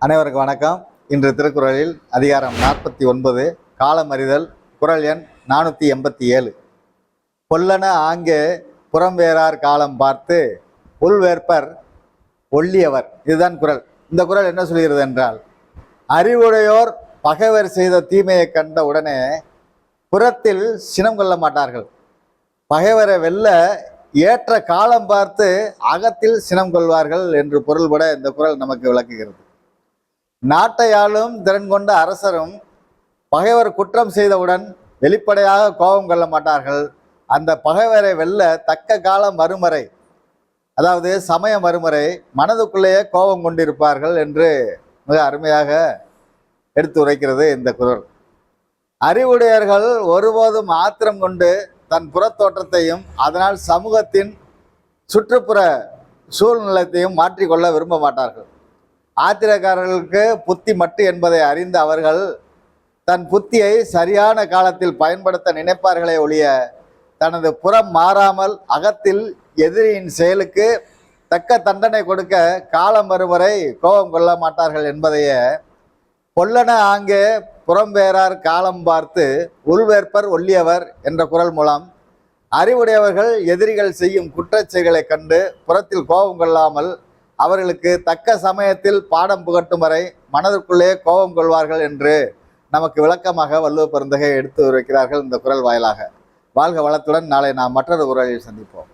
அனைவருக்கும் வணக்கம். இன்று திருக்குறளில் அதிகாரம் 49 காலமறிதல், குறள் எண் 487. பொல்லன ஆங்கே புறம்வேறார் காலம் பார்த்து உள்வேற்பர் ஒள்ளியவர். இதுதான் குறள். இந்த குறள் என்ன சொல்கிறது என்றால், அறிவுடையோர் பகைவர் செய்த தீமையை கண்ட உடனே புறத்தில் சினம் கொள்ள மாட்டார்கள். பகைவரை வெல்ல ஏற்ற காலம் பார்த்து அகத்தில் சினம் கொள்வார்கள் என்று பொருள்பட இந்த குறள் நமக்கு விளக்குகிறது. நாட்டை ஆளும் திறன் கொண்ட அரசரும் பகைவர் குற்றம் செய்தவுடன் வெளிப்படையாக கோபம் கொள்ள மாட்டார்கள். அந்த பகைவரை வெல்ல தக்க காலம் மறுமறை, அதாவது சமய மறுமறை, மனதுக்குள்ளேயே கோபம் கொண்டிருப்பார்கள் என்று மிக அருமையாக எடுத்து உரைக்கிறது இந்த குறள். அறிவுடையர்கள் ஒருபோதும் ஆத்திரம் கொண்டு தன் புறத்தோற்றத்தையும் அதனால் சமூகத்தின் சுற்றுப்புற சூழ்நிலையத்தையும் மாற்றிக்கொள்ள விரும்ப மாட்டார்கள். ஆத்திரக்காரர்களுக்கு புத்தி மட்டு என்பதை அறிந்த அவர்கள் தன் புத்தியை சரியான காலத்தில் பயன்படுத்த நினைப்பார்களே ஒழிய தனது புறம் மாறாமல் அகத்தில் எதிரியின் செயலுக்கு தக்க தண்டனை கொடுக்க காலம் வரும் வரை கோபம் கொள்ள மாட்டார்கள் என்பதையே பொல்லன ஆங்கே புறம்வேறார் காலம் பார்த்து உள்வேற்பர் ஒள்ளியவர் என்ற குறள் மூலம் அறிவுடையவர்கள் எதிரிகள் செய்யும் குற்றச் செயல்களை கண்டு புறத்தில் கோபம் கொள்ளாமல் அவர்களுக்கு தக்க சமயத்தில் பாடம் புகட்டும் வரை மனதிற்குள்ளே கோபம் கொள்வார்கள் என்று நமக்கு விளக்கமாக வள்ளுவ பெருந்தகை எடுத்து உரைக்கிறார்கள் இந்த குறள் வாயிலாக. வாழ்க வளத்துடன். நாளை நாம் மற்றொரு குறளில் சந்திப்போம்.